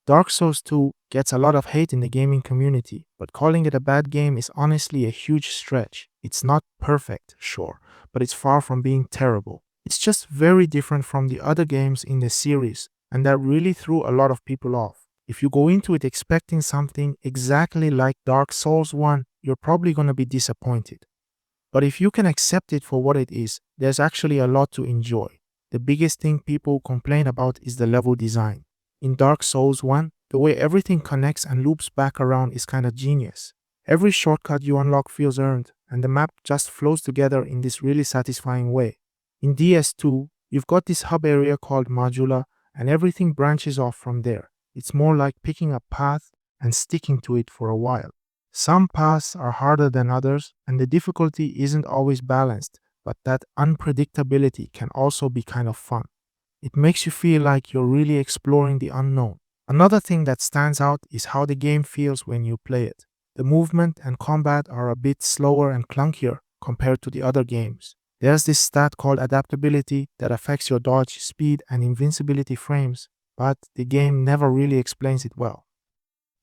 Dark Souls 2 gets a lot of hate in the gaming community, but calling it a bad game is honestly a huge stretch. It's not perfect, sure, but it's far from being terrible. It's just very different from the other games in the series, and that really threw a lot of people off. If you go into it expecting something exactly like Dark Souls 1, you're probably going to be disappointed. But if you can accept it for what it is, there's actually a lot to enjoy. The biggest thing people complain about is the level design. In Dark Souls 1, the way everything connects and loops back around is kind of genius. Every shortcut you unlock feels earned, and the map just flows together in this really satisfying way. In DS2, you've got this hub area called Majula, and everything branches off from there. It's more like picking a path and sticking to it for a while. Some paths are harder than others, and the difficulty isn't always balanced, but that unpredictability can also be kind of fun. It makes you feel like you're really exploring the unknown. Another thing that stands out is how the game feels when you play it. The movement and combat are a bit slower and clunkier compared to the other games. There's this stat called adaptability that affects your dodge, speed, and invincibility frames, but the game never really explains it well.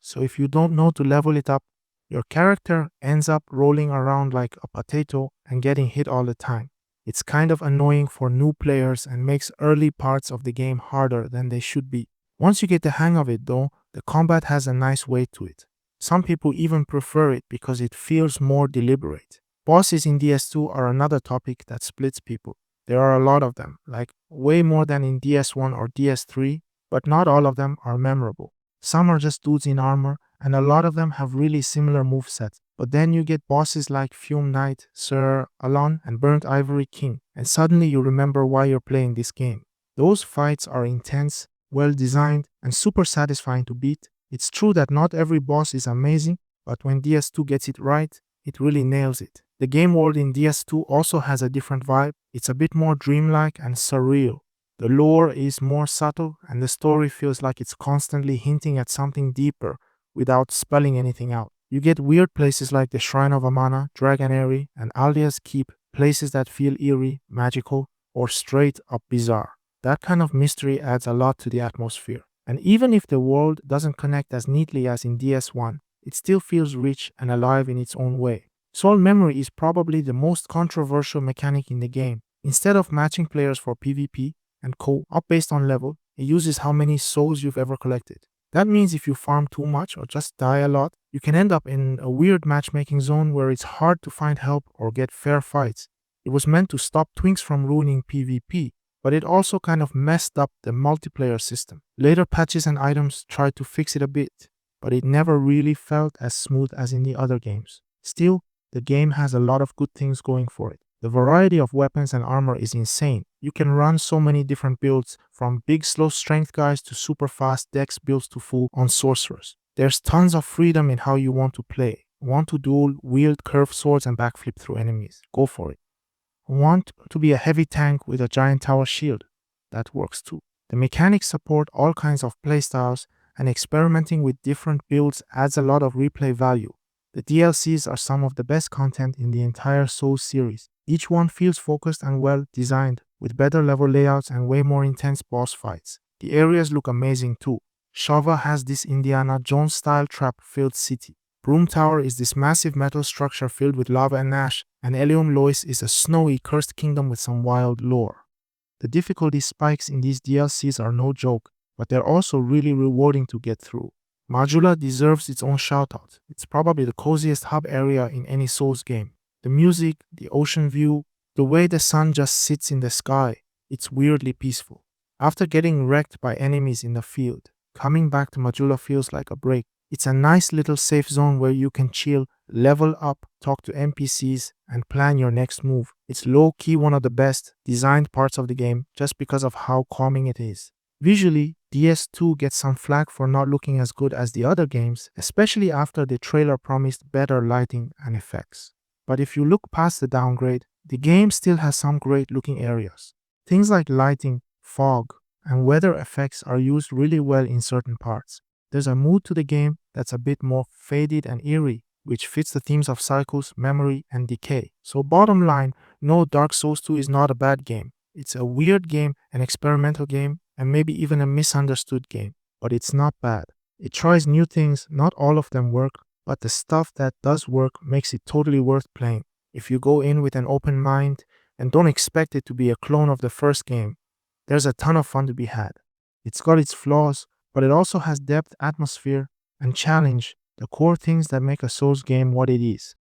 So if you don't know to level it up, your character ends up rolling around like a potato and getting hit all the time. It's kind of annoying for new players and makes early parts of the game harder than they should be. Once you get the hang of it, though, the combat has a nice weight to it. Some people even prefer it because it feels more deliberate. Bosses in DS2 are another topic that splits people. There are a lot of them, like way more than in DS1 or DS3, but not all of them are memorable. Some are just dudes in armor, and a lot of them have really similar movesets. But then you get bosses like Fume Knight, Sir Alon, and Burnt Ivory King, and suddenly you remember why you're playing this game. Those fights are intense, well designed, and super satisfying to beat. It's true that not every boss is amazing, but when DS2 gets it right, it really nails it. The game world in DS2 also has a different vibe. It's a bit more dreamlike and surreal. The lore is more subtle, and the story feels like it's constantly hinting at something deeper without spelling anything out. You get weird places like the Shrine of Amana, Dragon Airy, and Aldia's Keep, places that feel eerie, magical, or straight up bizarre. That kind of mystery adds a lot to the atmosphere. And even if the world doesn't connect as neatly as in DS1, it still feels rich and alive in its own way. Soul Memory is probably the most controversial mechanic in the game. Instead of matching players for PvP and co-op based on level, it uses how many souls you've ever collected. That means if you farm too much or just die a lot, you can end up in a weird matchmaking zone where it's hard to find help or get fair fights. It was meant to stop twinks from ruining PvP, but it also kind of messed up the multiplayer system. Later patches and items tried to fix it a bit, but it never really felt as smooth as in the other games. Still, the game has a lot of good things going for it. The variety of weapons and armor is insane. You can run so many different builds, from big slow strength guys to super fast dex builds to full on sorcerers. There's tons of freedom in how you want to play. Want to duel, wield curved swords and backflip through enemies? Go for it. Want to be a heavy tank with a giant tower shield? That works too. The mechanics support all kinds of playstyles, and experimenting with different builds adds a lot of replay value. The DLCs are some of the best content in the entire Souls series. Each one feels focused and well designed, with better level layouts and way more intense boss fights. The areas look amazing too. Shava has this Indiana Jones style trap filled city. Broom Tower is this massive metal structure filled with lava and ash, and Elium Lois is a snowy, cursed kingdom with some wild lore. The difficulty spikes in these DLCs are no joke, but they're also really rewarding to get through. Majula deserves its own shoutout. It's probably the coziest hub area in any Souls game. The music, the ocean view, the way the sun just sits in the sky, it's weirdly peaceful. After getting wrecked by enemies in the field, coming back to Majula feels like a break. It's a nice little safe zone where you can chill, level up, talk to NPCs, and plan your next move. It's low-key one of the best designed parts of the game just because of how calming it is. Visually, DS2 gets some flack for not looking as good as the other games, especially after the trailer promised better lighting and effects. But if you look past the downgrade, the game still has some great looking areas. Things like lighting, fog, and weather effects are used really well in certain parts. There's a mood to the game that's a bit more faded and eerie, which fits the themes of cycles, memory, and decay. So bottom line, no, Dark Souls 2 is not a bad game. It's a weird game, an experimental game, and maybe even a misunderstood game. but it's not bad. It tries new things, not all of them work, but the stuff that does work makes it totally worth playing. If you go in with an open mind and don't expect it to be a clone of the first game, there's a ton of fun to be had. It's got its flaws, but it also has depth, atmosphere, and challenge, the core things that make a Souls game what it is.